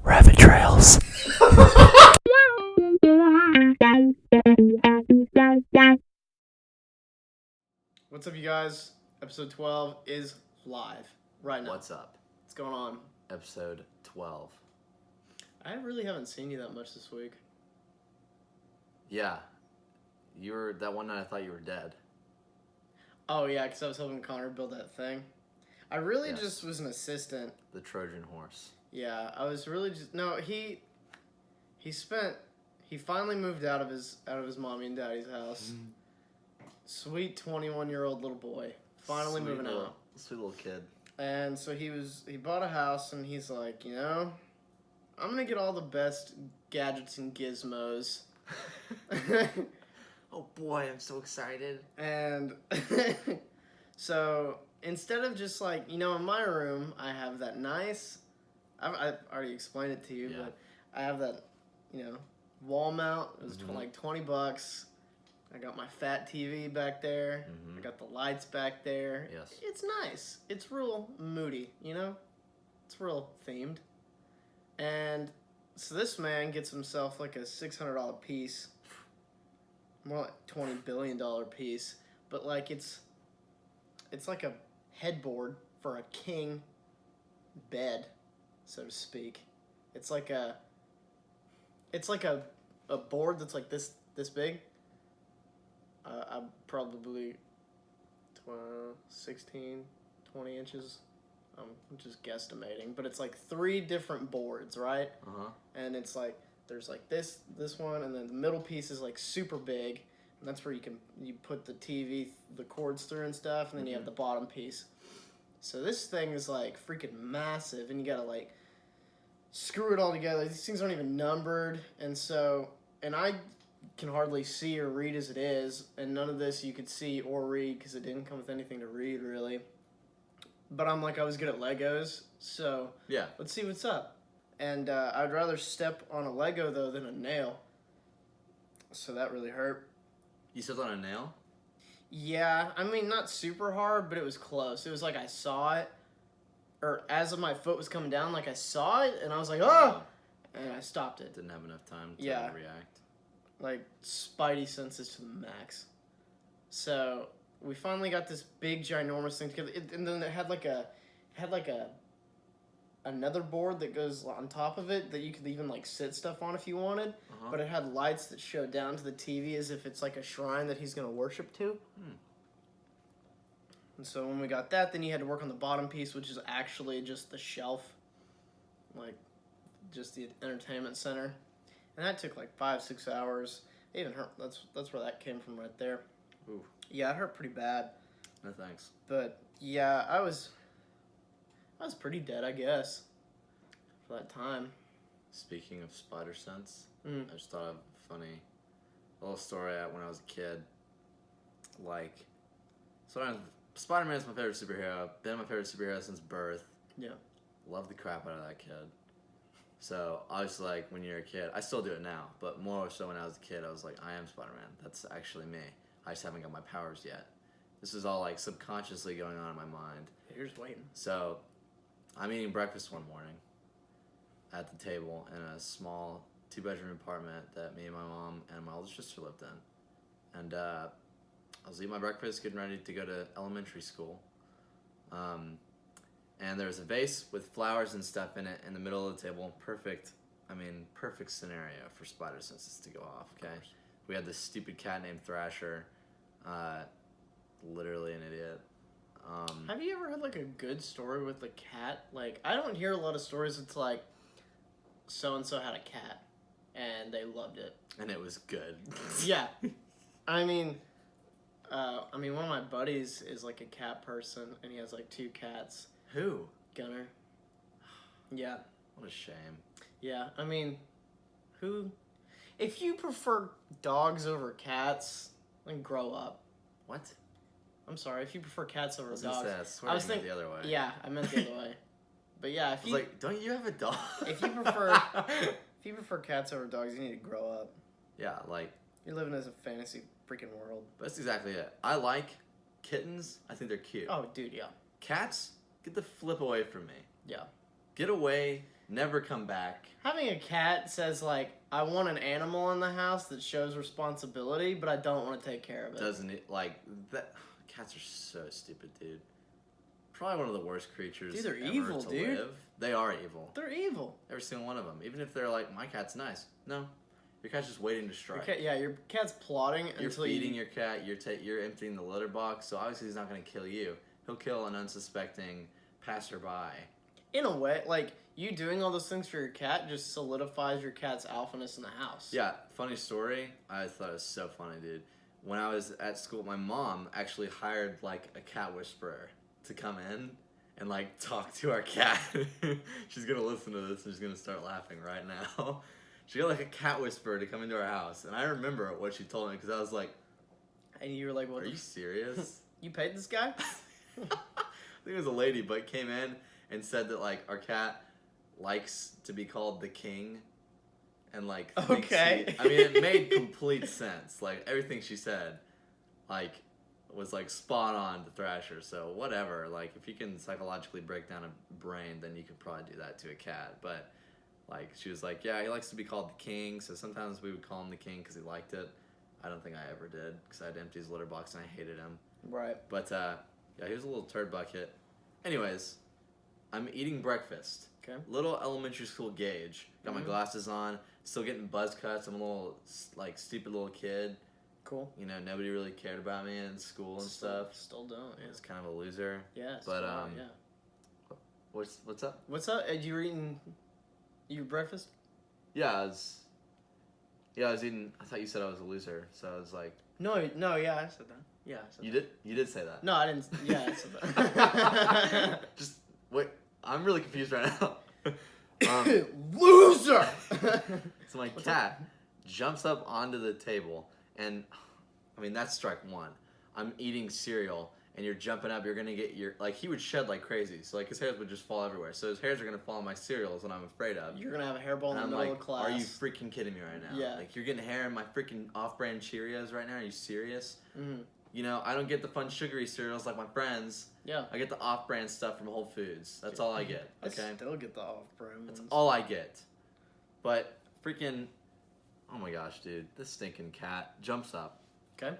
Rabbit trails. What's up, you guys? Episode 12 is live right now. What's up? What's going on? Episode 12. I really haven't seen you that much this week. Yeah. You were, that one night I thought you were dead. Oh, yeah, because I was helping Connor build that thing. I really Yes. just was an assistant. The Trojan horse. Yeah, I was really just... No, he finally moved out of his mommy and daddy's house. Sweet 21-year-old little boy. Finally Sweet moving out. Sweet little kid. And so he bought a house, and he's like, I'm going to get all the best gadgets and gizmos. Oh boy, I'm so excited. And so instead of just like, in my room, I have that nice, I've already explained it to you, Yeah. but I have that, wall mount. It was like $20. I got my fat TV back there. I got the lights back there. Yes. It's nice. It's real moody, It's real themed. And so this man gets himself like a $600 piece. More like $20 billion piece. But like it's like a headboard for a king bed, so to speak. It's like a board that's like this big. I'm probably 16, 20 inches. I'm just guesstimating, but it's like 3 different boards, right? And it's like there's like this one, and then the middle piece is like super big, and that's where you put the TV, the cords through and stuff, and then you have the bottom piece. So this thing is like freaking massive, and you gotta like screw it all together. These things aren't even numbered, and I can hardly see or read as it is, and none of this you could see or read because it didn't come with anything to read, really. But I was good at Legos, so Yeah. let's see what's up. And I'd rather step on a Lego, though, than a nail. So that really hurt. You stepped on a nail? Yeah, not super hard, but it was close. It was like I saw it, or as my foot was coming down, like I saw it, and I was like, oh! And I stopped it. Didn't have enough time to react. Like, spidey senses to the max. So we finally got this big, ginormous thing together, and then it had another board that goes on top of it that you could even like sit stuff on if you wanted. But it had lights that showed down to the TV as if it's like a shrine that he's gonna worship to. And so when we got that, then you had to work on the bottom piece, which is actually just the shelf, like just the entertainment center. And that took like 5-6 hours. It even hurt. That's where that came from right there. Ooh. Yeah, it hurt pretty bad. No thanks. But yeah, I was pretty dead, I guess, for that time. Speaking of spider sense, I just thought of a funny little story when I was a kid. Spider-Man's my favorite superhero. Been my favorite superhero since birth. Yeah. Love the crap out of that kid. So, obviously, when you're a kid, I still do it now, but more so when I was a kid, I was like, I am Spider-Man. That's actually me. I just haven't got my powers yet. This is all, subconsciously going on in my mind. Yeah, you're just waiting. So, I'm eating breakfast one morning at the table in a small 2-bedroom apartment that me and my mom and my older sister lived in. And I was eating my breakfast, getting ready to go to elementary school. And there was a vase with flowers and stuff in it in the middle of the table. Perfect scenario for spider senses to go off, okay? We had this stupid cat named Thrasher. Literally an idiot. Have you ever had, a good story with a cat? I don't hear a lot of stories. It's like, so-and-so had a cat, and they loved it. And it was good. Yeah. One of my buddies is, a cat person, and he has, 2 cats. Who? Gunner. Yeah. What a shame. Yeah, who... If you prefer dogs over cats, then grow up. What? I'm sorry. If you prefer cats over I was dogs, gonna say, I swear I meant the other way. Yeah, I meant the other way. But yeah, if I was like, don't you have a dog? if you prefer cats over dogs, you need to grow up. Yeah, like You're living as a fantasy freaking world. that's exactly it. I like kittens. I think they're cute. Oh, dude, yeah. Cats, get the flip away from me. Yeah. Get away. Never come back. Having a cat says, like, I want an animal in the house that shows responsibility, but I don't want to take care of it. Doesn't it? Like, that. Cats are so stupid, dude. Probably one of the worst creatures Dude, they're ever evil, to dude. live. They are evil. They're evil. Every single one of them. Even if they're like, my cat's nice. No. Your cat's just waiting to strike. Your cat's plotting You're until feeding your cat. You're emptying the litter box. So obviously he's not going to kill you. He'll kill an unsuspecting passerby. In a way, like, you doing all those things for your cat just solidifies your cat's alphaness in the house. Yeah, funny story. I thought it was so funny, dude. When I was at school, my mom actually hired, like, a cat whisperer to come in and, like, talk to our cat. She's going to listen to this and she's going to start laughing right now. She got, like, a cat whisperer to come into our house. And I remember what she told me because I was like, And you were like, what are you serious? You paid this guy? I think it was a lady, but came in and said that, like, our cat likes to be called the king. And, like, okay. I mean, it made complete sense. Like, everything she said, like, was, like, spot on to Thrasher. So, whatever. Like, if you can psychologically break down a brain, then you could probably do that to a cat. But, like, she was like, yeah, he likes to be called the king. So, sometimes we would call him the king because he liked it. I don't think I ever did because I had to empty his litter box and I hated him. Right. But, yeah, he was a little turd bucket. Anyways, I'm eating breakfast. Okay. Little elementary school Gage. Got my glasses on. Still getting buzz cuts. I'm a little, like, stupid little kid. Cool. You know, nobody really cared about me in school and stuff. Still don't, yeah. I was kind of a loser. Yeah, But, yeah. What's up? What's up? You were eating breakfast? Yeah, I was eating. I thought you said I was a loser, so I was like. No, yeah, I said that. Yeah, I said that. You did say that. No, I didn't. Yeah, I said that. Just wait. I'm really confused right now. Loser! So my cat jumps up onto the table, and I mean that's strike one. I'm eating cereal, and you're jumping up. You're gonna get he would shed like crazy, so like his hairs would just fall everywhere. So his hairs are gonna fall on my cereal, is what I'm afraid of. You're gonna have a hairball in the middle of class. Are you freaking kidding me right now? Yeah. Like you're getting hair in my freaking off-brand Cheerios right now? Are you serious? Mm-hmm. You know, I don't get the fun sugary cereals like my friends. Yeah. I get the off-brand stuff from Whole Foods. That's all I get. Okay. I still get the off-brand That's ones. all I get. But freaking, oh my gosh, dude, this stinking cat jumps up. Okay.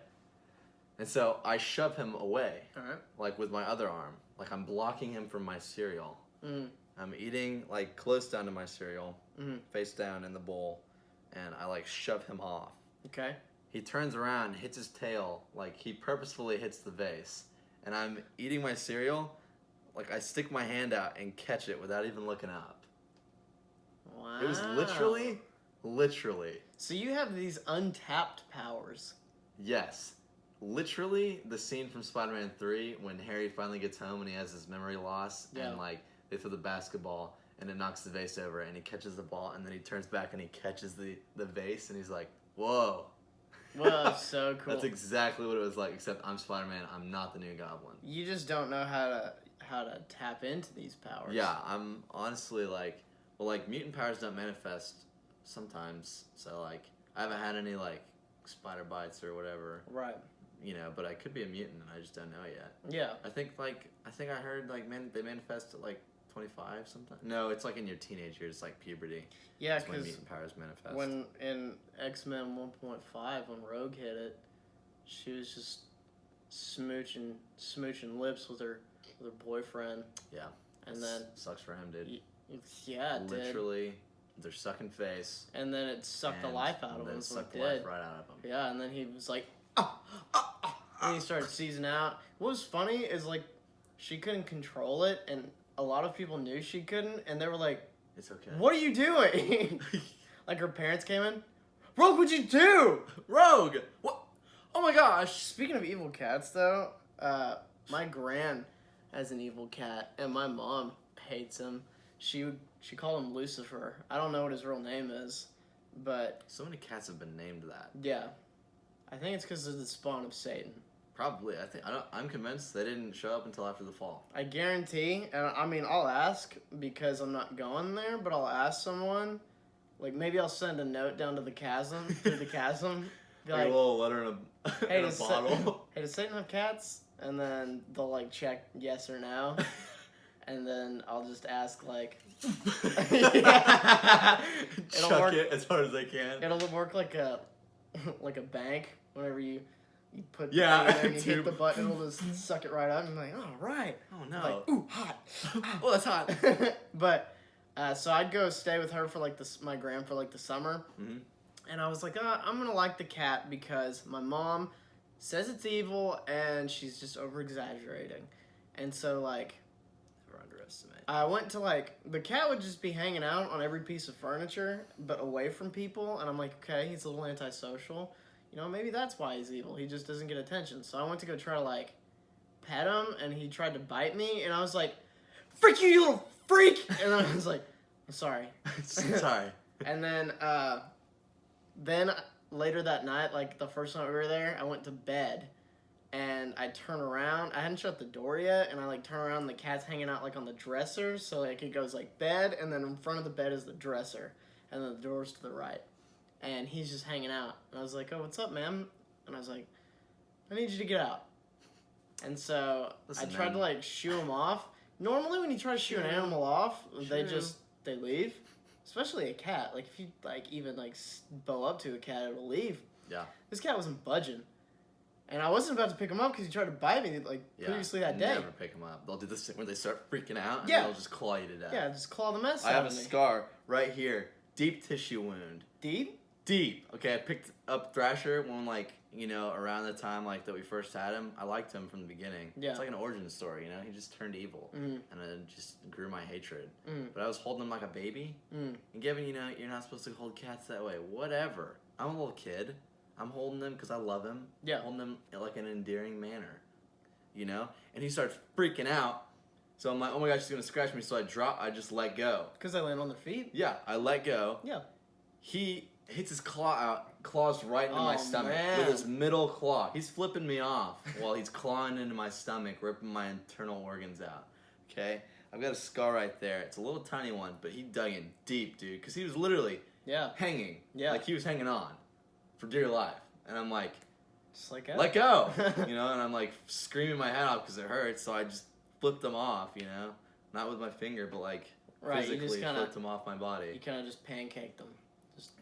And so I shove him away. All right. Like with my other arm. Like I'm blocking him from my cereal. Mm. I'm eating like close down to my cereal, face down in the bowl, and I like shove him off. Okay. He turns around, hits his tail, like he purposefully hits the vase. And I'm eating my cereal, like I stick my hand out and catch it without even looking up. Wow. It was literally. So you have these untapped powers. Yes. Literally the scene from Spider-Man 3 when Harry finally gets home and he has his memory loss and like they throw the basketball and it knocks the vase over and he catches the ball and then he turns back and he catches the vase and he's like, whoa. Whoa, so cool. That's exactly what it was like, except I'm Spider-Man, I'm not the new Goblin. You just don't know how to tap into these powers. Yeah, I'm honestly like, well, like mutant powers don't manifest sometimes, so like I haven't had any like spider bites or whatever. Right. You know, but I could be a mutant and I just don't know yet. Yeah. I think I heard like they manifest at like 25 sometimes. No, it's like in your teenage years, it's like puberty. Yeah, because when because mutant powers manifest. when in X-Men 1.5 when Rogue hit it, she was just smooching lips with her boyfriend. Yeah. And then sucks for him, dude. Yeah, it did. Literally, they're sucking face. And then it sucked the life out of him. It sucked the life right out of him. Yeah, and then he was like, and he started seizing out. What was funny is like, she couldn't control it, and a lot of people knew she couldn't, and they were like, "It's okay. What are you doing?" Like her parents came in. Rogue, what'd you do? Rogue, what? Oh my gosh! Speaking of evil cats, though, my gran has an evil cat, and my mom hates him. She called him Lucifer. I don't know what his real name is, but so many cats have been named that. yeah, I think it's because of the spawn of Satan. Probably. I'm convinced they didn't show up until after the fall. I guarantee, and I mean, I'll ask because I'm not going there, but I'll ask someone. Like, maybe I'll send a note down to the chasm, through the chasm. Be like a little letter in a, hey, in a bottle. Hey, does Satan have cats? And then they'll, like, check yes or no. And then I'll just ask, like... Chuck it as hard as I can. It'll work like a bank. Whenever you put the thing in there and you hit the button, it'll just suck it right out. And I'm like, oh, right. Oh, no. Like, ooh, hot. Oh, that's hot. But, so I'd go stay with her for, like, my gram for, like, the summer. Mm-hmm. And I was like, I'm going to like the cat because my mom says it's evil and she's just over-exaggerating. And so, like... Never underestimate. I went to, like... The cat would just be hanging out on every piece of furniture, but away from people. And I'm like, okay, he's a little antisocial. You know, maybe that's why he's evil. He just doesn't get attention. So I went to go try to, like, pet him, and he tried to bite me, and I was like, freak you little freak! And then I was like, I'm sorry. Sorry. And then later that night, like, the first night we were there, I went to bed, and I turn around. I hadn't shut the door yet, and I, like, turn around, and the cat's hanging out, like, on the dresser, so, like, it goes, like, bed, and then in front of the bed is the dresser, and then the door's to the right. And he's just hanging out. And I was like, oh, what's up, man? And I was like, I need you to get out. And so I tried to, like, shoo him off. Normally when you try to shoo an animal off, they leave. Especially a cat. Like, if you, like, even, like, bow up to a cat, it'll leave. Yeah. This cat wasn't budging. And I wasn't about to pick him up because he tried to bite me, like, previously that day. Never pick him up. They'll do this thing where they start freaking out, and they'll just claw you to death. Yeah, just claw the mess out of me. I have a scar right here. Deep tissue wound. Deep? Deep. Okay, I picked up Thrasher when, like, you know, around the time, like, that we first had him. I liked him from the beginning. Yeah. It's like an origin story, you know? He just turned evil. And it just grew my hatred. But I was holding him like a baby. And given, you know, you're not supposed to hold cats that way. Whatever. I'm a little kid. I'm holding him because I love him. Yeah. Holding him in, like, an endearing manner. You know? And he starts freaking out. So I'm like, oh my gosh, he's going to scratch me. So I just let go. Because they land on their feet? Yeah, I let go. Yeah. He hits his claws right into my stomach with his middle claw. He's flipping me off while he's clawing into my stomach, ripping my internal organs out. Okay? I've got a scar right there. It's a little tiny one, but he dug in deep, dude, because he was literally hanging. Yeah. Like, he was hanging on for dear life. And I'm like, just let go. Let go! You know, and I'm like screaming my head off because it hurts, so I just flipped him off, you know? Not with my finger, but like physically flipped him off my body. You kind of just pancaked him.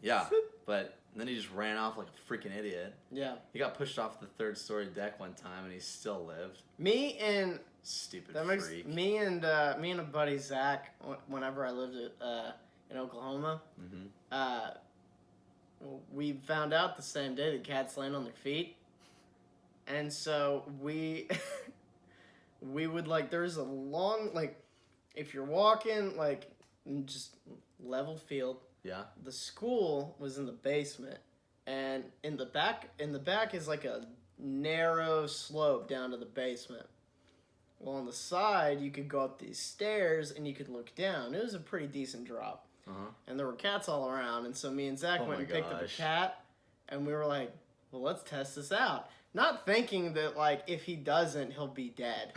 Yeah, but then he just ran off like a freaking idiot. Yeah. He got pushed off the 3rd-story deck one time, and he still lived. Me and... Stupid freak. Me and a buddy, Zach, whenever I lived in Oklahoma, we found out the same day that cats land on their feet. And so we would, like, there's a long, like, if you're walking, like, just level field. Yeah. The school was in the basement, and in the back is like a narrow slope down to the basement. Well, on the side, you could go up these stairs and you could look down. It was a pretty decent drop. And there were cats all around, and so me and Zach went and picked up a cat, and we were like, well, let's test this out. Not thinking that, like, if he doesn't, he'll be dead.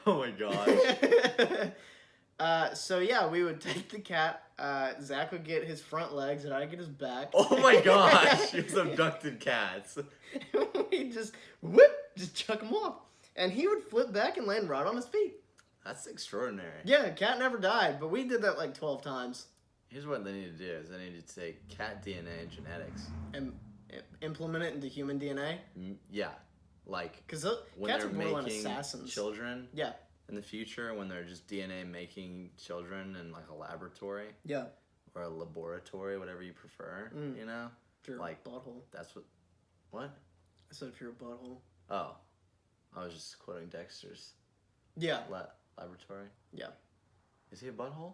Oh my gosh. So yeah, we would take the cat. Zach would get his front legs, and I'd get his back. Oh my gosh, he was abducted cats. We'd just chuck him off, and he would flip back and land right on his feet. That's extraordinary. Yeah, cat never died, but we did that like 12 times. Here's what they need to do: is they need to take cat DNA and genetics and implement it into human DNA. Yeah, like because cats are borderline assassins. Children. Yeah. In the future, when they're just DNA making children in like a laboratory, or a laboratory, whatever you prefer, you know, if you're like a butthole. That's what? I said if you're a butthole. Oh, I was just quoting Dexter's. Yeah. Laboratory. Yeah. Is he a butthole?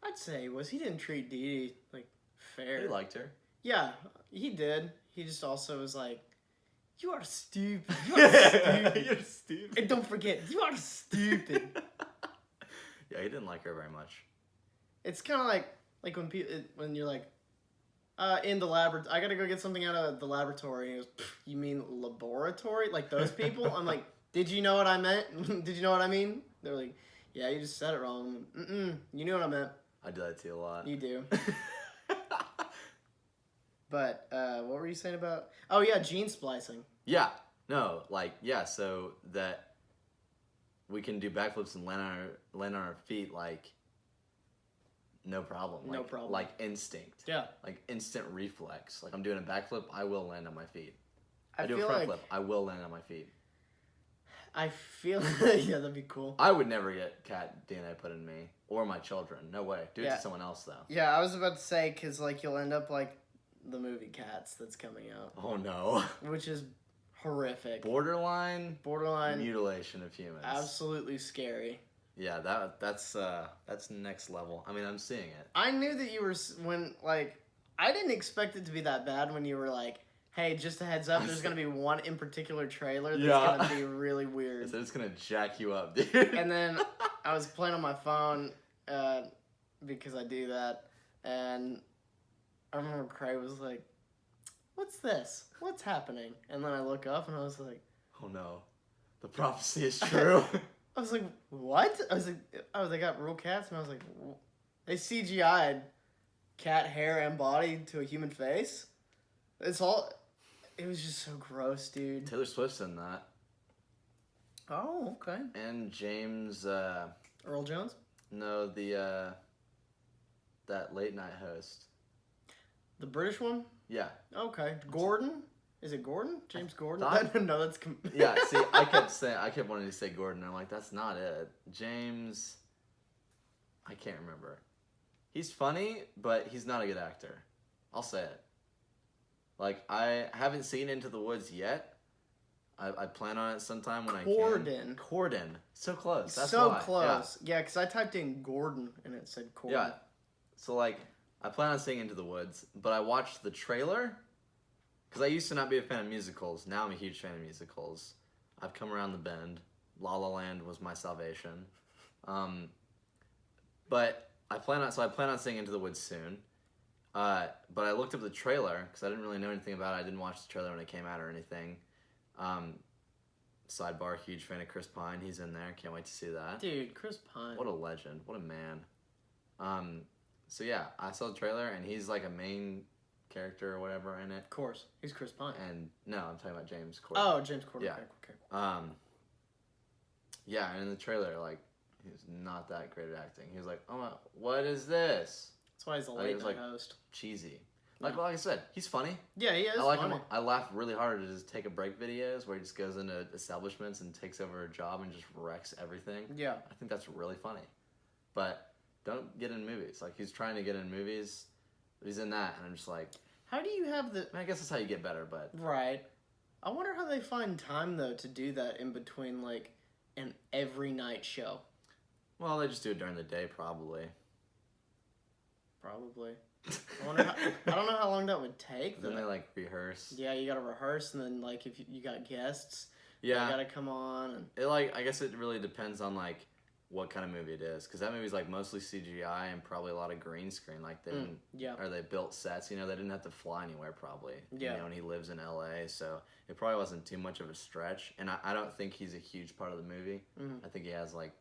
I'd say he was. He didn't treat Dee Dee like fair. He liked her. Yeah, he did. He just also was like, you are stupid. You are stupid. You're stupid. And don't forget, you are stupid. Yeah, he didn't like her very much. It's kind of like when you're like, In the laboratory. I gotta go get something out of the laboratory. And he goes, you mean laboratory? Like those people? I'm like, did you know what I meant? Did you know what I mean? They're like, yeah, you just said it wrong. You knew what I meant. I do that to you a lot. You do. But, what were you saying about... Oh, yeah, gene splicing. Yeah. No, like, yeah, so that we can do backflips and land on our feet, like, no problem. No problem. Like instinct. Yeah. Like instant reflex. Like I'm doing a backflip, I will land on my feet. I do a front flip, I will land on my feet. I feel yeah, that'd be cool. I would never get cat DNA put in me or my children. No way. Do it to someone else though. Yeah, I was about to say because like you'll end up like the movie Cats that's coming out. Oh no. Which is horrific. Borderline mutilation of humans. Absolutely scary. Yeah, that's next level. I mean, I'm seeing it. I knew that you were I didn't expect it to be that bad when you were like, hey, just a heads up, there's going to be one in particular trailer that's going to be really weird. So it's going to jack you up, dude. And then I was playing on my phone because I do that, and I remember Craig was like, what's this? What's happening? And then I look up and I was like, oh no, the prophecy is true. I was like, what? I was like, oh, they got real cats? And I was like, they CGI'd cat hair and body to a human face? It was just so gross, dude. Taylor Swift's in that. Oh, okay. And James, Earl Jones? No, that late night host. The British one? Yeah. Okay. Gordon? Is it Gordon? James Gordon? No, that's... Yeah, see, I kept wanting to say Gordon, and I'm like, that's not it. James... I can't remember. He's funny, but he's not a good actor. I'll say it. Like, I haven't seen Into the Woods yet. I plan on it sometime when I can. Corden. So close. That's so why. Close. Yeah, because I typed in Gordon, and it said Corden. Yeah. So, like, I plan on seeing Into the Woods, but I watched the trailer... Because I used to not be a fan of musicals. Now I'm a huge fan of musicals. I've come around the bend. La La Land was my salvation. But I plan on seeing Into the Woods soon. But I looked up the trailer because I didn't really know anything about it. I didn't watch the trailer when it came out or anything. Sidebar, huge fan of Chris Pine. He's in there. Can't wait to see that. Dude, Chris Pine. What a legend. What a man. So yeah, I saw the trailer and he's like a main character or whatever in it. Of course. He's Chris Pine. And no, I'm talking about James Corden. Oh, James Corden. Yeah. Okay. Yeah, and in the trailer, like, he was not that great at acting. He was like, oh my, what is this? That's why he's a late night host. Cheesy. Like I said, he's funny. Yeah, he is. I like him. I laugh really hard at his take a break videos where he just goes into establishments and takes over a job and just wrecks everything. Yeah. I think that's really funny. But don't get in movies. Like, he's trying to get in movies. He's in that, and I'm just like... How do you have the... I guess that's how you get better, but... Right. I wonder how they find time, though, to do that in between, like, an every night show. Well, they just do it during the day, probably. Probably. I don't know how long that would take. Then they, like, rehearse. Yeah, you gotta rehearse, and then, like, if you got guests, yeah, you gotta come on. And... It, like, I guess it really depends on, like, what kind of movie it is, because that movie's like mostly CGI and probably a lot of green screen. Like they didn't, or they built sets. You know, they didn't have to fly anywhere probably. Yeah. You know, and he lives in LA, so it probably wasn't too much of a stretch. And I don't think he's a huge part of the movie. I think he has like,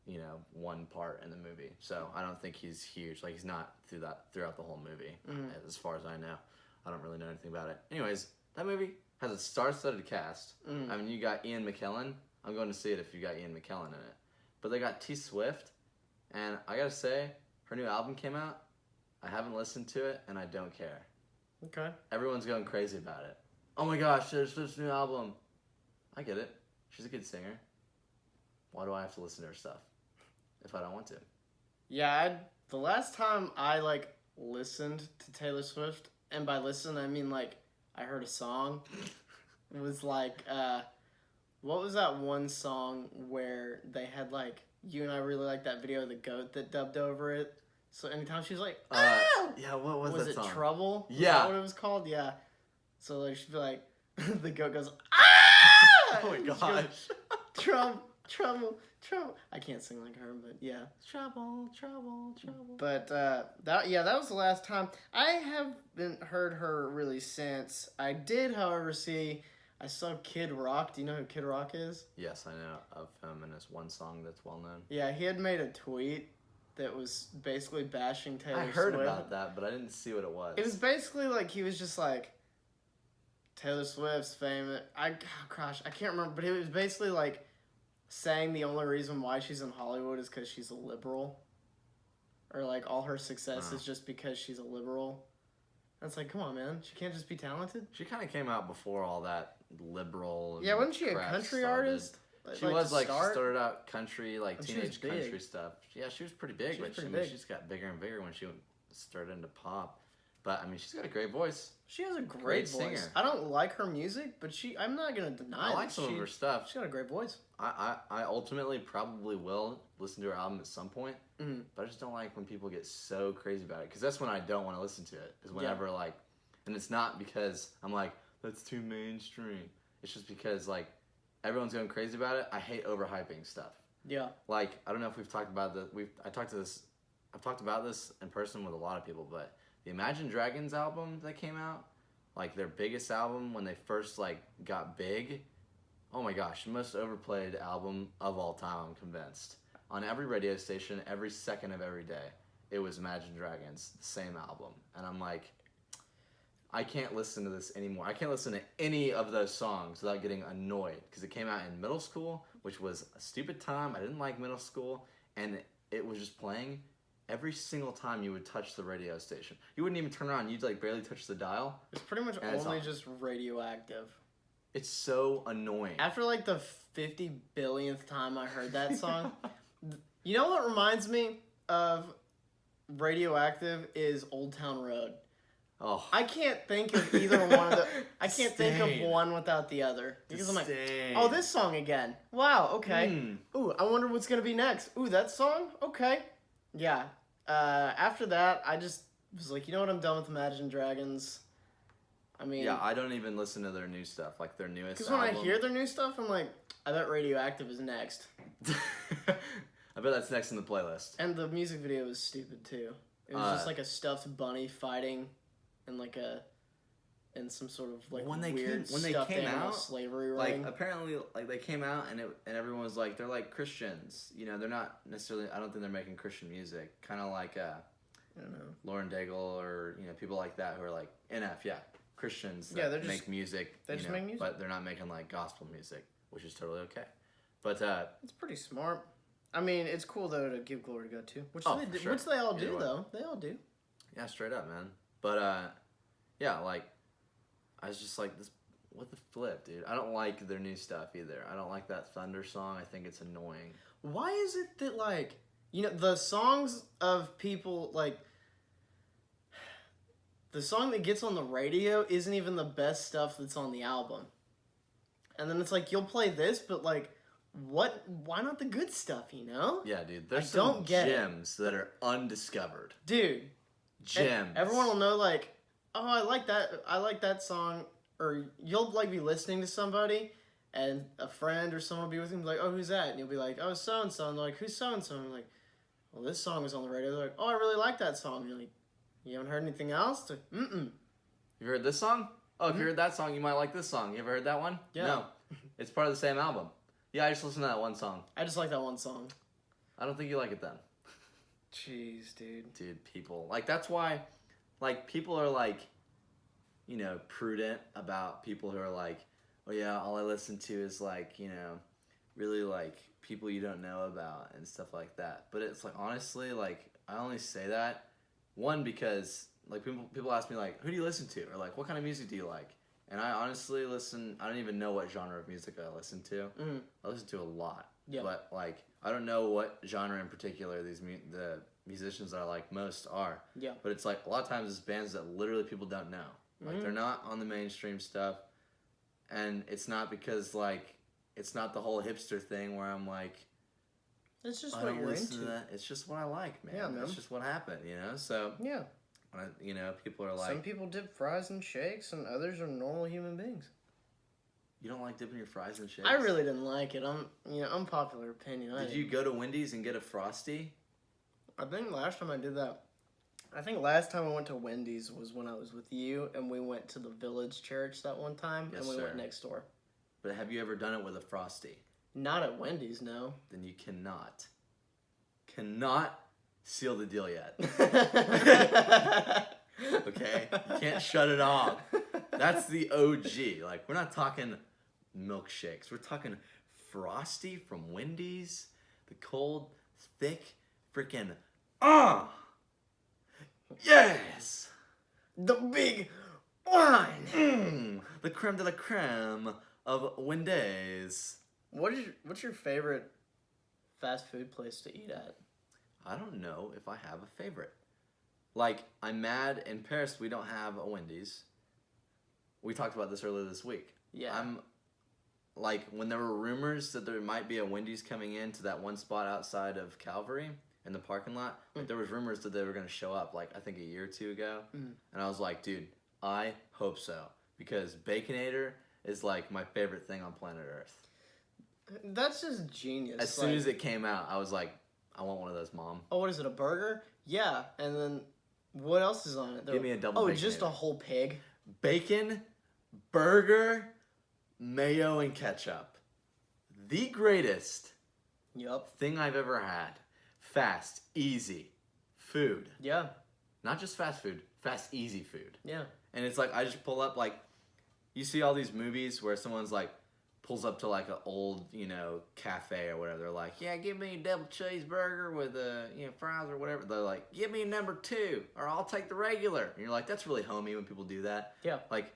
you know, one part in the movie. So I don't think he's huge. Like he's not throughout the whole movie, as far as I know. I don't really know anything about it. Anyways, that movie has a star-studded cast. I mean, you got Ian McKellen. I'm going to see it if you got Ian McKellen in it. But they got T Swift, and I gotta say, her new album came out. I haven't listened to it, and I don't care. Okay. Everyone's going crazy about it. Oh my gosh, there's Swift's new album. I get it. She's a good singer. Why do I have to listen to her stuff if I don't want to? Yeah, the last time I, like, listened to Taylor Swift, and by listen, I mean, like, I heard a song, it was like, what was that one song where they had, like, you and I really like that video of the goat that dubbed over it? So anytime she was like, oh! Yeah, what was that song? Was it Trouble? Yeah. Is that what it was called? Yeah. So, like, she'd be like, the goat goes, ah! Oh my gosh. Trouble, trouble. I can't sing like her, but yeah. Trouble, trouble, trouble. But that was the last time. I haven't heard her really since. I did, however, I saw Kid Rock. Do you know who Kid Rock is? Yes, I know of him and his one song that's well known. Yeah, he had made a tweet that was basically bashing Taylor Swift. I heard about that, but I didn't see what it was. It was basically like he was just like, Taylor Swift's famous. I can't remember, but it was basically like saying the only reason why she's in Hollywood is because she's a liberal. Or like all her success is just because she's a liberal. And it's like, come on, man. She can't just be talented? She kind of came out before all that liberal. Yeah, wasn't she a country artist? She was like, she started out country, like teenage country stuff. Yeah, she was pretty big, but she just got bigger and bigger when she started into pop. But I mean, she's got a great voice. She has a great voice. Singer. I don't like her music, but I'm not gonna deny it. I like some of her stuff. She's got a great voice. I ultimately probably will listen to her album at some point, but I just don't like when people get so crazy about it, because that's when I don't want to listen to it. Is whenever like, and it's not because I'm like that's too mainstream. It's just because like everyone's going crazy about it. I hate overhyping stuff. Yeah. Like I don't know if we've talked about I've talked about this in person with a lot of people, but the Imagine Dragons album that came out, like their biggest album when they first like got big, oh my gosh, the most overplayed album of all time, I'm convinced. On every radio station, every second of every day, it was Imagine Dragons, the same album. And I'm like, I can't listen to this anymore. I can't listen to any of those songs without getting annoyed, because it came out in middle school, which was a stupid time. I didn't like middle school, and it was just playing every single time you would touch the radio station. You wouldn't even turn around. You'd like barely touch the dial. It's pretty much only just Radioactive. It's so annoying. After like the 50 billionth time I heard that song, you know what reminds me of Radioactive is Old Town Road. Oh. I can't think of either one of the. I can't think of one without the other, because I'm like, oh, this song again. Wow. Okay. Ooh, I wonder what's gonna be next. Ooh, that song. Okay. Yeah. After that, I just was like, you know what? I'm done with Imagine Dragons. I mean, yeah, I don't even listen to their new stuff, like their newest. Because when I hear their new stuff, I'm like, I bet Radioactive is next. I bet that's next in the playlist. And the music video was stupid too. It was just like a stuffed bunny fighting, in some sort of like weird stuffed animal slavery ring. Like apparently, like they came out and everyone was like, they're like Christians. You know, they're not necessarily. I don't think they're making Christian music. Kind of like I don't know, Lauren Daigle or people like that who are like NF, Christians that they make music. They just make music, but they're not making like gospel music, which is totally okay. But it's pretty smart. I mean, it's cool though to give glory to God too, which sure. Which they all do though. They all do. Yeah, straight up, man. But yeah, like I was just like, this. What the flip, dude? I don't like their new stuff either. I don't like that Thunder song. I think it's annoying. Why is it that like the songs of people like the song that gets on the radio isn't even the best stuff that's on the album, and then it's like you'll play this, but like. What? Why not the good stuff? Yeah, dude. There's some gems that are undiscovered. Dude, gems. Everyone will know, like, oh, I like that song. Or you'll like be listening to somebody, and a friend or someone will be with you, and be like, oh, who's that? And you'll be like, oh, so and so. And they're like, who's so and so? And I'm like, well, this song was on the radio. They're like, oh, I really like that song. And you're like, you haven't heard anything else? Like, You heard this song? Oh, if you heard that song, you might like this song. You ever heard that one? Yeah. No, it's part of the same album. Yeah, I just listened to that one song. I just like that one song. I don't think you like it then. Jeez, dude. Dude, people. Like, that's why, like, people are, like, prudent about people who are like, oh, yeah, all I listen to is, like, really, like, people you don't know about and stuff like that. But it's, like, honestly, like, I only say that, one, because, like, people ask me, like, who do you listen to? Or, like, what kind of music do you like? And I honestly I don't even know what genre of music I listen to. I listen to a lot. Yeah. But, like, I don't know what genre in particular the musicians that I like most are. Yeah. But it's, like, a lot of times it's bands that literally people don't know. Like, they're not on the mainstream stuff. And it's not because, like, it's not the whole hipster thing where I'm, like... It's just what you're into. That. It's just what I like, man. Yeah, man. It's just what happened, So... Yeah. People are like... Some people dip fries in shakes, and others are normal human beings. You don't like dipping your fries in chips? I really didn't like it. Unpopular opinion. Did you go to Wendy's and get a Frosty? I think last time I did that, I went to Wendy's was when I was with you, and we went to the Village Church that one time, Yes, and we sir. went next door. But have you ever done it with a Frosty? Not at Wendy's, no. Then you cannot seal the deal yet. Okay? You can't shut it off. That's the OG. Like, we're not talking milkshakes. We're talking Frosty from Wendy's. The cold, thick, freaking, yes! The big one! The creme de la creme of Wendy's. What's your favorite fast food place to eat at? I don't know if I have a favorite. Like, I'm mad in Paris we don't have a Wendy's. We talked about this earlier this week. Yeah. I'm like, when there were rumors that there might be a Wendy's coming into that one spot outside of Calvary in the parking lot, like, there was rumors that they were going to show up, like, I think a year or two ago. And I was like, dude, I hope so. Because Baconator is, like, my favorite thing on planet Earth. That's just genius. As soon as it came out, I was like, I want one of those, Mom. Oh, what is it, a burger? Yeah, and then what else is on it? Give me a double Oh, Baconator. just a whole pig? Bacon, burger, mayo, and ketchup. The greatest thing I've ever had. Fast, easy food. Yeah. Not just fast food, fast, easy food. Yeah. And it's like, I just pull up, like, you see all these movies where someone's like, pulls up to like an old, cafe or whatever. They're like, yeah, give me a double cheeseburger with fries or whatever. They're like, give me a number 2 or I'll take the regular. And you're like, that's really homey when people do that. Yeah. Like,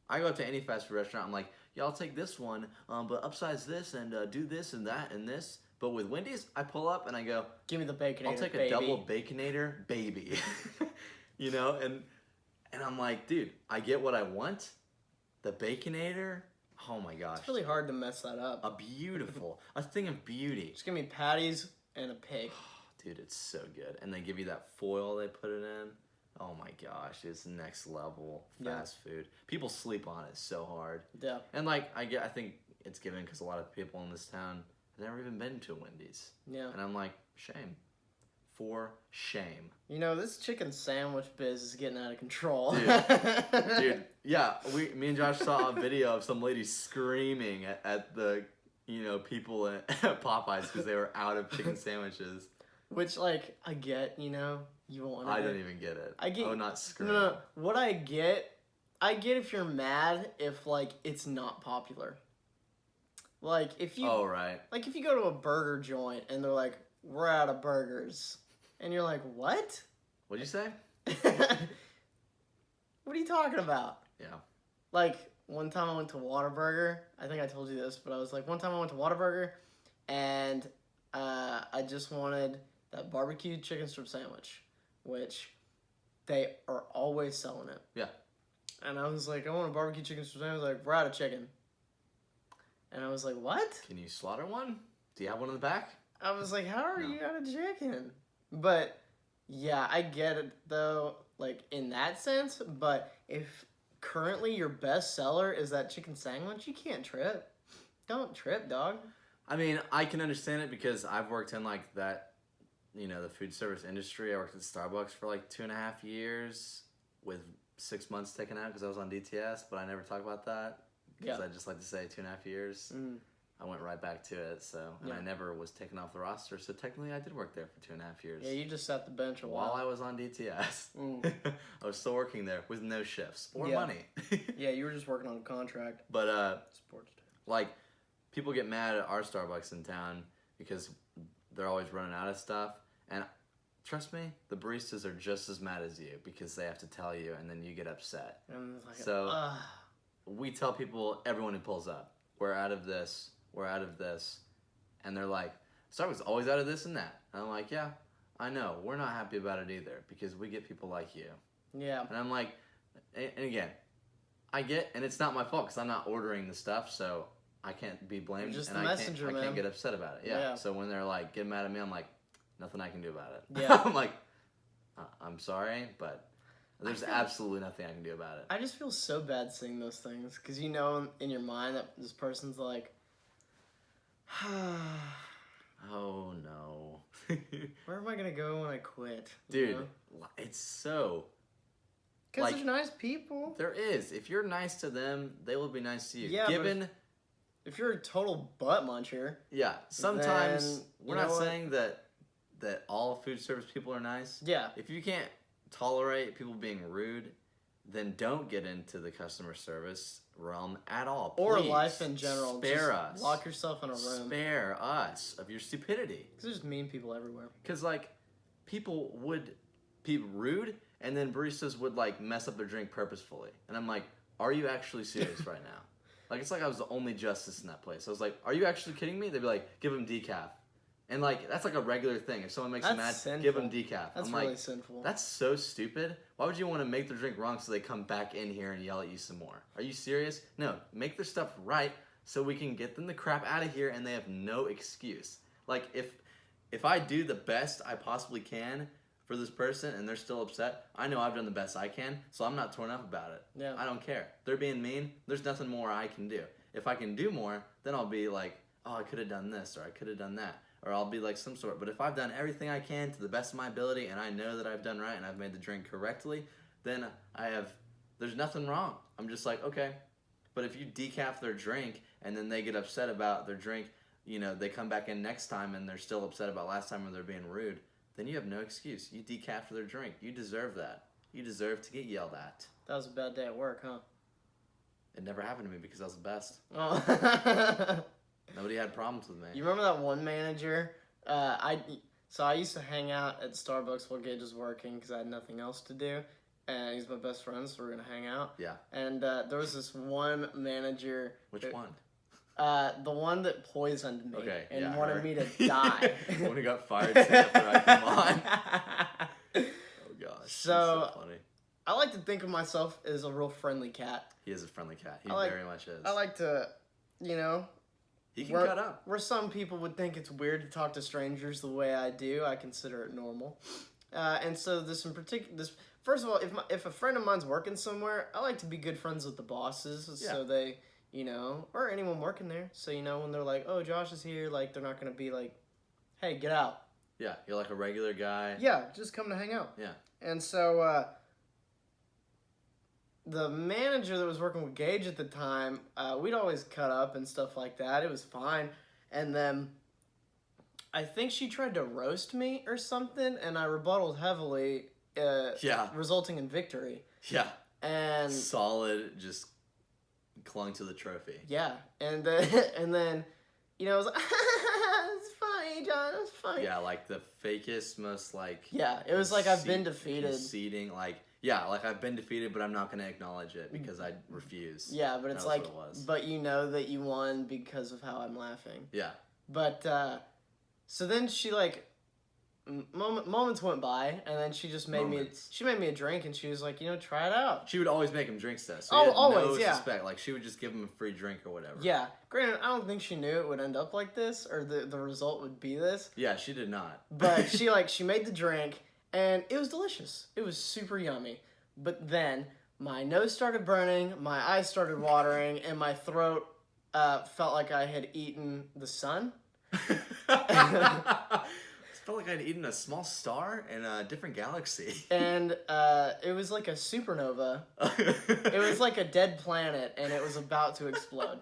I go up to any fast food restaurant, I'm like, yeah, I'll take this one, but upsize this and do this and that and this. But with Wendy's, I pull up and I go, give me the Baconator, I'll take a double Baconator, baby. And I'm like, dude, I get what I want. The Baconator, oh my gosh. It's really hard to mess that up. A thing of beauty. Just give me patties and a pig. Dude, it's so good. And they give you that foil they put it in. Oh my gosh, it's next level fast food. People sleep on it so hard. Yeah. And like, I think it's given because a lot of people in this town have never even been to a Wendy's. Yeah. And I'm like, shame. For shame. This chicken sandwich biz is getting out of control. Dude, yeah, me and Josh saw a video of some lady screaming at the, people at Popeyes because they were out of chicken sandwiches. Which, like, I get, you want. I don't even get it. Not scream. No, what I get if you're mad if, like, it's not popular. Like, if you. Oh, right. Like, if you go to a burger joint and they're like, we're out of burgers. And you're like, what? What'd you say? What are you talking about? Yeah. Like, one time I went to Whataburger. I think I told you this, but I was like, one time I went to Whataburger, and I just wanted that barbecue chicken strip sandwich, which they are always selling it. Yeah. And I was like, I want a barbecue chicken strip sandwich. Like, we're out of chicken. And I was like, what? Can you slaughter one? Do you have one in the back? I was like, how are you out of chicken? But, yeah, I get it, though, like, in that sense. But if currently your best seller is that chicken sandwich, you can't trip. Don't trip, dog. I mean, I can understand it because I've worked in, like, that, the food service industry. I worked at Starbucks for, like, 2.5 years with 6 months taken out because I was on DTS, but I never talk about that because I just like to say 2.5 years. I went right back to it, and I never was taken off the roster, so technically I did work there for 2.5 years. Yeah, you just sat the bench a while. While I was on DTS. I was still working there with no shifts or money. Yeah, you were just working on a contract. But, sports too. Like, people get mad at our Starbucks in town because they're always running out of stuff, and trust me, the baristas are just as mad as you because they have to tell you, and then you get upset. We tell people, everyone who pulls up, we're out of this. And they're like, Starbucks always out of this and that. And I'm like, yeah, I know. We're not happy about it either because we get people like you. Yeah. And I'm like, and again, I get, and it's not my fault because I'm not ordering the stuff, so I can't be blamed. You're just and the messenger, I can't get upset about it. Yeah. So when they're like, get mad at me, I'm like, nothing I can do about it. Yeah. I'm like, I'm sorry, but There's absolutely nothing I can do about it. I just feel so bad seeing those things because you know in your mind that this person's like, oh no. where am I gonna go when I quit? Dude, it's so. Because like, there's nice people. There is. If you're nice to them, they will be nice to you. Yeah, Given. If you're a total butt muncher. Yeah. Sometimes then, we're not saying that all food service people are nice. Yeah. If you can't tolerate people being rude, then don't get into the customer service realm at all. Please. Or life in general. Spare us. Lock yourself in a room. Spare us of your stupidity. Because there's mean people everywhere. Because, like, people would be rude, and then baristas would, like, mess up their drink purposefully. And I'm like, are you actually serious right now? Like, it's like I was the only justice in that place. I was like, are you actually kidding me? They'd be like, give him decaf. And, like, that's like a regular thing. If someone makes you mad, give them decaf. That's I'm really like, sinful. That's so stupid. Why would you want to make their drink wrong so they come back in here and yell at you some more? Are you serious? No, make their stuff right so we can get them the crap out of here and they have no excuse. Like, if I do the best I possibly can for this person and they're still upset, I know I've done the best I can, so I'm not torn up about it. Yeah. I don't care. They're being mean. There's nothing more I can do. If I can do more, then I'll be like, oh, I could have done this or I could have done that. Or I'll be like some sort. But if I've done everything I can to the best of my ability and I know that I've done right and I've made the drink correctly, then there's nothing wrong. I'm just like, okay. But if you decaf their drink and then they get upset about their drink, you know, they come back in next time and they're still upset about last time when they're being rude, then you have no excuse. You decaf their drink. You deserve that. You deserve to get yelled at. That was a bad day at work, huh? It never happened to me because I was the best. Oh. Nobody had problems with me. You remember that one manager? I used to hang out at Starbucks while Gage was working because I had nothing else to do, and he's my best friend, so we're gonna hang out. Yeah. And there was this one manager. Which one? The one that poisoned me and wanted me to die. When he got fired after I come on. Oh gosh. So funny. I like to think of myself as a real friendly cat. He is a friendly cat. He very much is. I like to, you know. He can cut up. Where some people would think it's weird to talk to strangers the way I do, I consider it normal. And so first of all, if a friend of mine's working somewhere, I like to be good friends with the bosses, so they, you know, or anyone working there, so you know when they're like, oh, Josh is here, like they're not gonna be like, hey, get out. Yeah, you're like a regular guy. Yeah, just come to hang out. Yeah. And so the manager that was working with Gage at the time, we'd always cut up and stuff like that. It was fine. And then I think she tried to roast me or something, and I rebutted heavily, resulting in victory. Yeah. And solid, just clung to the trophy. Yeah. And then you know, I was like, it's funny, John, it's funny. Yeah, like the fakest, most like... Yeah, it was like I've been defeated. Conceding, like... Yeah, like I've been defeated, but I'm not going to acknowledge it because I refuse. Yeah, but it's like, but you know that you won because of how I'm laughing. Yeah. But, so then she like, moments went by, and then she just made me a drink, and she was like, you know, try it out. She would always make him drinks though. So always, yeah. Suspect. Like she would just give him a free drink or whatever. Yeah. Granted, I don't think she knew it would end up like this, or the result would be this. Yeah, she did not. But she made the drink, and it was delicious. It was super yummy. But then my nose started burning, my eyes started watering, and my throat felt like I had eaten the sun. It felt like I'd eaten a small star in a different galaxy. And it was like a supernova. It was like a dead planet, and it was about to explode.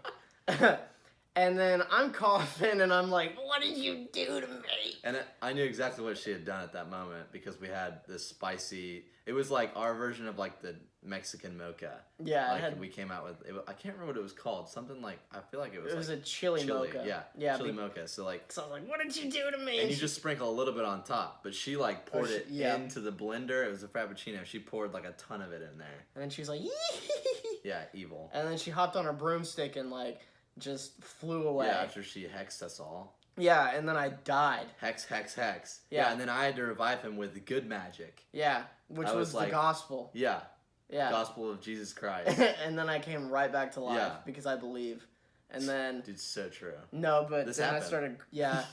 And then I'm coughing, and I'm like, what did you do to me? And I knew exactly what she had done at that moment because we had this spicy... It was like our version of like the Mexican mocha. Yeah. We came out with... I can't remember what it was called. Something like... I feel like it was It was like a chili mocha. Yeah, chili mocha. So like... So I was like, what did you do to me? And you just sprinkle a little bit on top. But she like poured it into the blender. It was a Frappuccino. She poured like a ton of it in there. And then she was like... Yeah, evil. And then she hopped on her broomstick and like... just flew away. Yeah, after she hexed us all. Yeah, and then I died. Hex, hex, hex. Yeah, and then I had to revive him with good magic. Yeah, which was the gospel. Yeah. Yeah. Gospel of Jesus Christ. And then I came right back to life because I believe. And then... Dude, so true. No, but then I started... Yeah.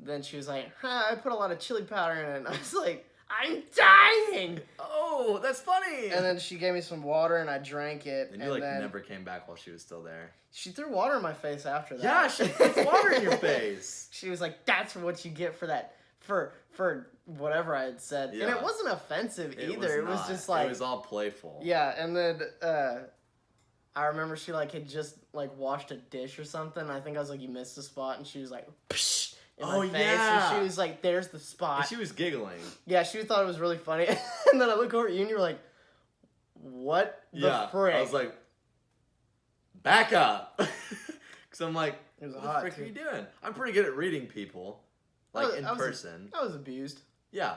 Then she was like, I put a lot of chili powder in it. And I was like, I'm dying! Oh! oh, that's funny. And then she gave me some water, and I drank it. And you never came back while she was still there. She threw water in my face after that. Yeah, she threw water in your face. She was like, "That's what you get for that." For whatever I had said, and it wasn't offensive either. It was just like it was all playful. Yeah, and then I remember she like had just like washed a dish or something. I think I was like, "You missed the spot," and she was like, "Psh!" in my face. Yeah. And she was like, "There's the spot." And she was giggling. Yeah, she thought it was really funny. And then I look over at you, and you're like, "What the frick?" I was like, "Back up," because I'm like, it was "What hot, the frick too. are you doing?" I'm pretty good at reading people, like in person. I was abused. Yeah,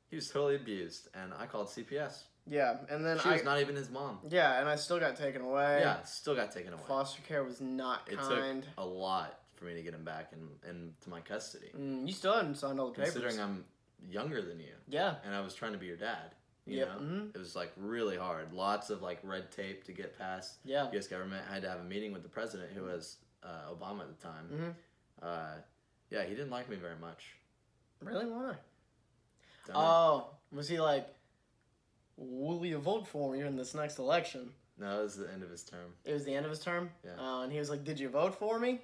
he was totally abused, and I called CPS. Yeah, and then she was not even his mom. Yeah, and I still got taken away. Yeah, still got taken away. Foster care was not kind. It took a lot for me to get him back into my custody. You still haven't signed all the papers. Considering I'm younger than you. Yeah. And I was trying to be your dad. You know? Mm-hmm. It was like really hard. Lots of like red tape to get past. Yeah. U.S. government. I had to have a meeting with the president, who was Obama at the time. Mm-hmm. Yeah, he didn't like me very much. Really? Why? Oh, was he like, will you vote for me in this next election? No, it was the end of his term. It was the end of his term? Yeah. And he was like, did you vote for me?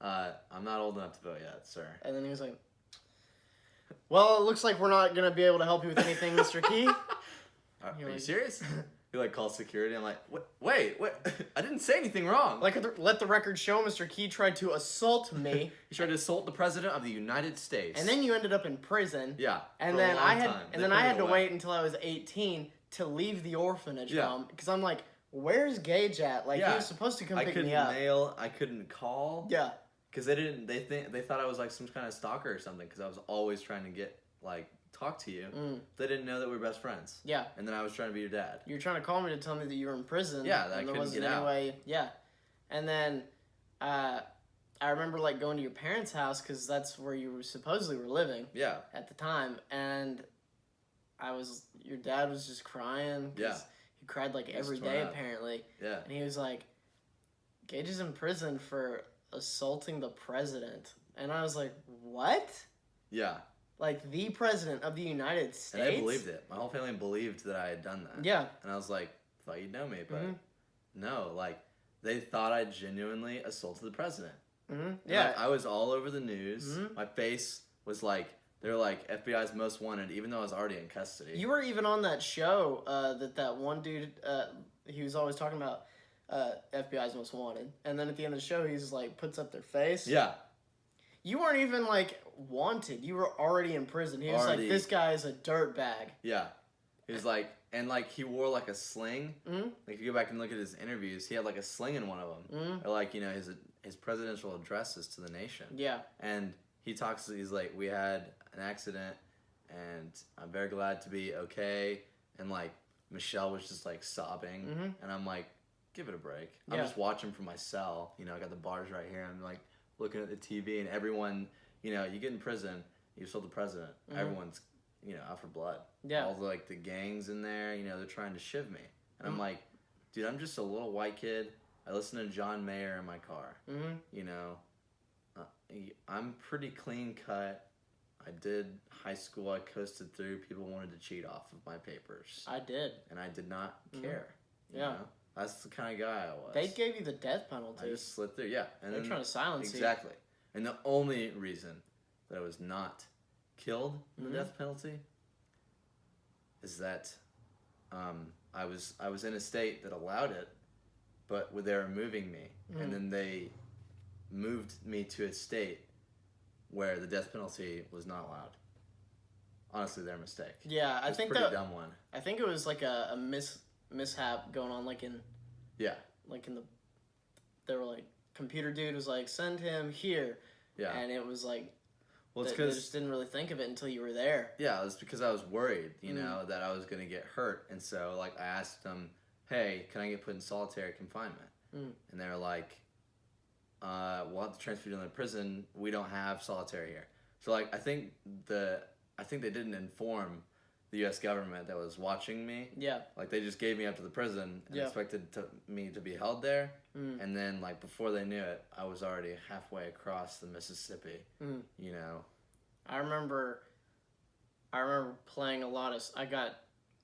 I'm not old enough to vote yet, sir. And then he was like, well, it looks like we're not going to be able to help you with anything, Mr. Key. Are you serious? He like called security. I'm like, wait, I didn't say anything wrong. Like, let the record show Mr. Key tried to assault me. He tried to assault the president of the United States. And then you ended up in prison. Yeah. And then I had to wait until I was 18 to leave the orphanage home, because I'm like, where's Gage at? Like, he was supposed to come pick me up. I couldn't call. Yeah. Because they thought I was like some kind of stalker or something, because I was always trying to get talk to you. They didn't know that we were best friends. Yeah. And then I was trying to be your dad. You were trying to call me to tell me that you were in prison. Yeah, that I couldn't get out. Yeah. And then I remember like going to your parents' house, because that's where you were supposedly were living. Yeah. At the time, and your dad was just crying. Yeah. He cried like every day apparently. Yeah. And he was like, Gage is in prison for assaulting the president. And I was like, what? Yeah. Like, the president of the United States? And they believed it. My whole family believed that I had done that. Yeah. And I was like, thought you'd know me, but no, like, they thought I genuinely assaulted the president. Yeah. I was all over the news. My face was like, they're like, FBI's most wanted, even though I was already in custody. You were even on that show that one dude, he was always talking about FBI's most wanted. And then at the end of the show, he's like, puts up their face. Yeah. You weren't even like wanted. You were already in prison. He was like, this guy is a dirtbag. Yeah. He was like, and like he wore like a sling. Like if you go back and look at his interviews, he had like a sling in one of them. Or like, you know, his presidential addresses to the nation. Yeah. And he's like, we had an accident and I'm very glad to be okay. And like Michelle was just like sobbing. And I'm like, give it a break. I'm just watching from my cell. You know, I got the bars right here. I'm like looking at the TV, and everyone, you know, you get in prison, you assault the president. Everyone's, you know, out for blood. Yeah. All the gangs in there, you know, they're trying to shiv me. And I'm like, dude, I'm just a little white kid. I listen to John Mayer in my car. You know, I'm pretty clean cut. I did high school. I coasted through. People wanted to cheat off of my papers. I did. And I did not care. You Yeah. know? That's the kind of guy I was. They gave you the death penalty. I just slid through, yeah. And they're trying to silence you. Exactly. And the only reason that I was not killed in the death penalty is that I was in a state that allowed it, but they were moving me, and then they moved me to a state where the death penalty was not allowed. Honestly, their mistake. Yeah, I think pretty dumb one. I think it was like a mishap going on, like in the they were like, computer dude was like, send him here. Yeah. And it was like, well, it's because they just didn't really think of it until you were there. Yeah, it was because I was worried, you know, that I was going to get hurt. And so, like, I asked them, hey, can I get put in solitary confinement? And they were like, we'll have to transfer you to another prison. We don't have solitary here. So, like, I think they didn't inform the U.S. government that was watching me. Yeah. Like, they just gave me up to the prison and expected me to be held there. And then, like, before they knew it, I was already halfway across the Mississippi, you know. I remember playing a lot of... I got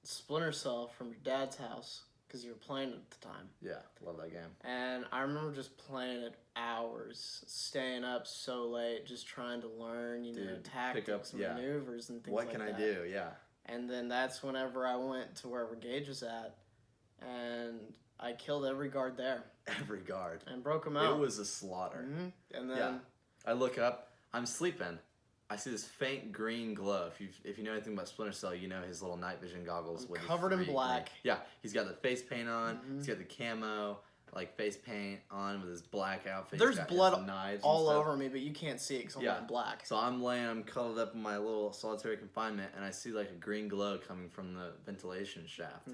Splinter Cell from your dad's house because you were playing it at the time. Yeah, love that game. And I remember just playing it hours, staying up so late, just trying to learn, tactics, maneuvers, and things like that. What can I do? Yeah. And then that's whenever I went to wherever Gage was at, and I killed every guard there. Every guard. And broke him out. It was a slaughter. Mm-hmm. And then... Yeah. I look up, I'm sleeping. I see this faint green glow. If you know anything about Splinter Cell, you know his little night vision goggles. With covered in black. Yeah, he's got the face paint on. Mm-hmm. He's got the camo, face paint on with his black outfit. There's blood all over me, but you can't see it because I'm wearing black. So I'm cuddled up in my little solitary confinement, and I see a green glow coming from the ventilation shaft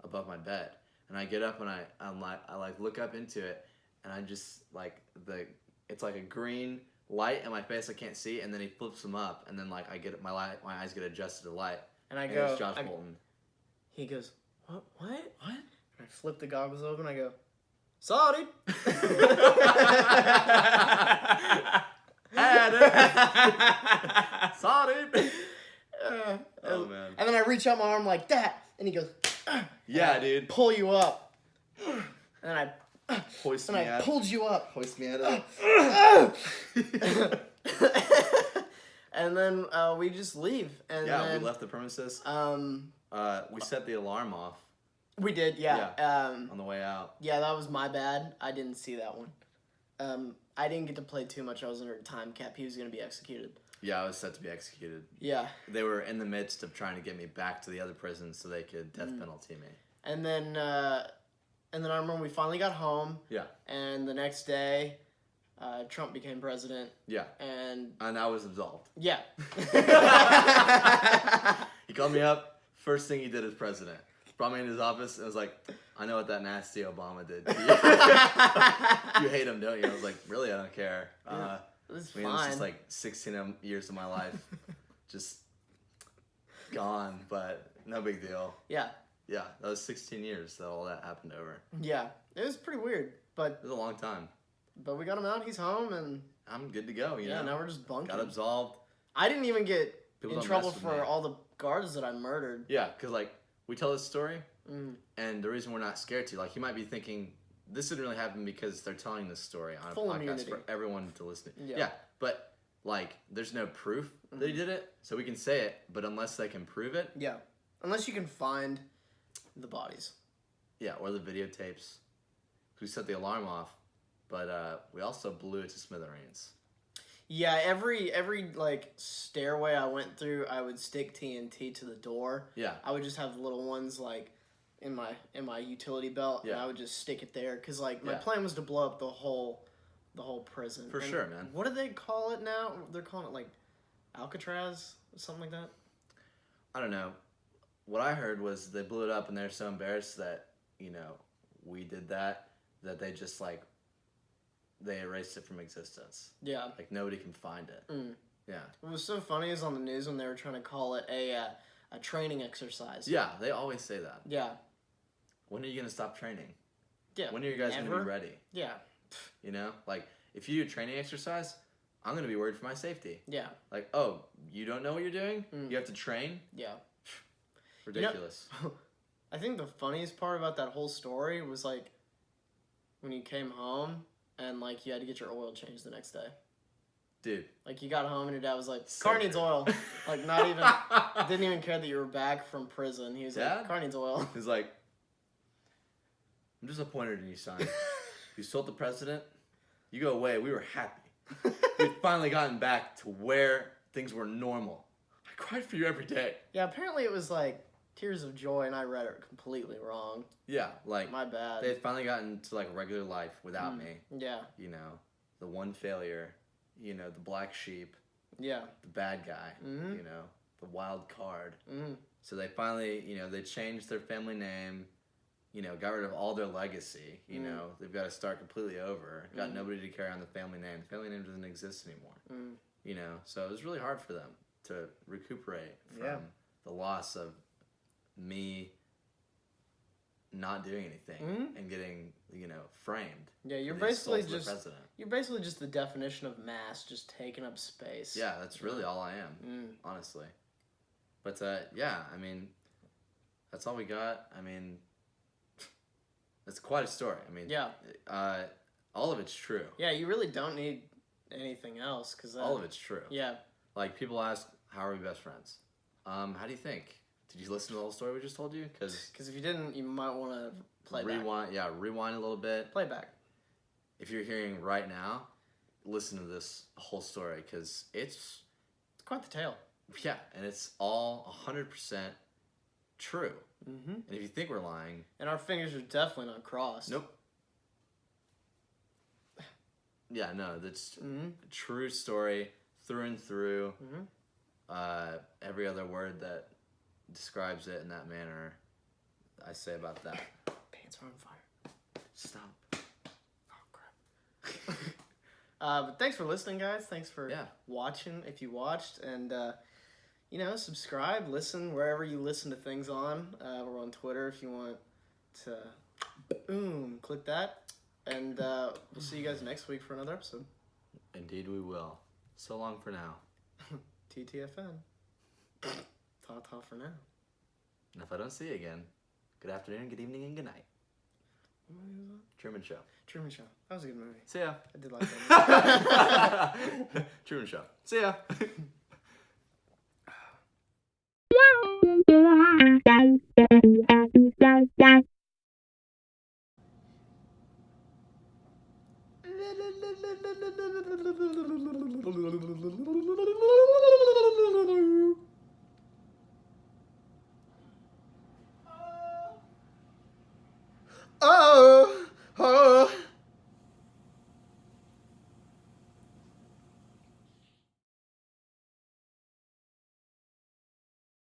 above my bed. And I get up and I look up into it, and I just it's like a green light in my face I can't see, and then he flips them up, and then I get my eyes get adjusted to light, and I go, it's Josh Bolton. He goes, what? And I flip the goggles open, I go, sorry. Sorry. Oh man. And then I reach out my arm like that, and he goes, yeah, dude. Pull you up. And then I Hoist me I pulled you up. Hoist me out of And then we just leave. And then, we left the premises. We set the alarm off. We did, yeah. On the way out. Yeah, that was my bad. I didn't see that one. I didn't get to play too much. I was under a time cap. He was going to be executed. Yeah, I was set to be executed. Yeah. They were in the midst of trying to get me back to the other prison so they could death penalty me. And then I remember we finally got home. Yeah. And the next day, Trump became president. Yeah. And I was absolved. Yeah. He called me up. First thing he did as president. Brought me into his office and was like, I know what that nasty Obama did to you. You hate him, don't you? I was like, really? I don't care. It's fine. It's just 16 years of my life just gone, but no big deal. Yeah. Yeah, that was 16 years that all that happened over. Yeah, it was pretty weird, but... It was a long time. But we got him out, he's home, and... I'm good to go, you know? Yeah, now we're just bunking. Got absolved. I didn't even get in trouble for all the guards that I murdered. Yeah, because, we tell this story, and the reason we're not scared to, you might be thinking, this didn't really happen because they're telling this story on a podcast for everyone to listen to. Yeah, but, there's no proof that he did it, so we can say it, but unless they can prove it... Yeah, unless you can find the bodies. Yeah, or the videotapes. We set the alarm off, but we also blew it to smithereens. Yeah, every stairway I went through, I would stick TNT to the door. Yeah. I would just have little ones in my utility belt, and I would just stick it there because my plan was to blow up the whole prison. For sure, man. What do they call it now? They're calling it Alcatraz or something like that. I don't know. What I heard was they blew it up and they're so embarrassed that we did that they just they erased it from existence. Yeah. Nobody can find it. Yeah. What was so funny is on the news when they were trying to call it a training exercise. Yeah, they always say that. Yeah. When are you going to stop training? Yeah. When are you guys going to be ready? Yeah. If you do a training exercise, I'm going to be worried for my safety. Yeah. Oh, you don't know what you're doing? You have to train? Yeah. Ridiculous. I think the funniest part about that whole story was when you came home and you had to get your oil changed the next day. Dude. You got home and your dad was like, car needs oil. Not even, didn't even care that you were back from prison. He was like, car needs oil. He's like, I'm disappointed in you, son. You sold the president. You go away. We were happy. We'd finally gotten back to where things were normal. I cried for you every day. Yeah, apparently it was tears of joy, and I read it completely wrong. Yeah, my bad. They had finally gotten to regular life without me. Yeah. The one failure, the black sheep. Yeah. The bad guy, the wild card. So they finally, they changed their family name, got rid of all their legacy, they've got to start completely over. Got nobody to carry on the family name. The family name doesn't exist anymore. So it was really hard for them to recuperate from the loss of me not doing anything and getting framed. Yeah, you're basically just the definition of mass, just taking up space. Yeah, that's really all I am, honestly. But yeah, I mean, that's all we got. I mean, it's quite a story. I mean, Yeah. All of it's true. Yeah, you really don't need anything else because all of it's true. Yeah. Like people ask, how are we best friends? How do you think? Did you listen to the whole story we just told you? Because if you didn't, you might want to rewind. Yeah, rewind a little bit. Play back. If you're hearing right now, listen to this whole story because it's quite the tale. Yeah, and it's all 100% true. Mm-hmm. And if you think we're lying, and our fingers are definitely not crossed. Nope. Yeah, no, that's a true story through and through. Mm-hmm. Every other word that describes it in that manner, I say about that. Pants are on fire. Stop. Oh, crap. But thanks for listening, guys. Thanks for watching, if you watched. And, subscribe, listen, wherever you listen to things on. We're on Twitter if you want to, click that. And we'll see you guys next week for another episode. Indeed we will. So long for now. TTFN. Ta-ta for now. And if I don't see you again, good afternoon, good evening, and good night. What movie was that? Truman Show. Truman Show. That was a good movie. See ya. I did like that movie. Truman Show. See ya.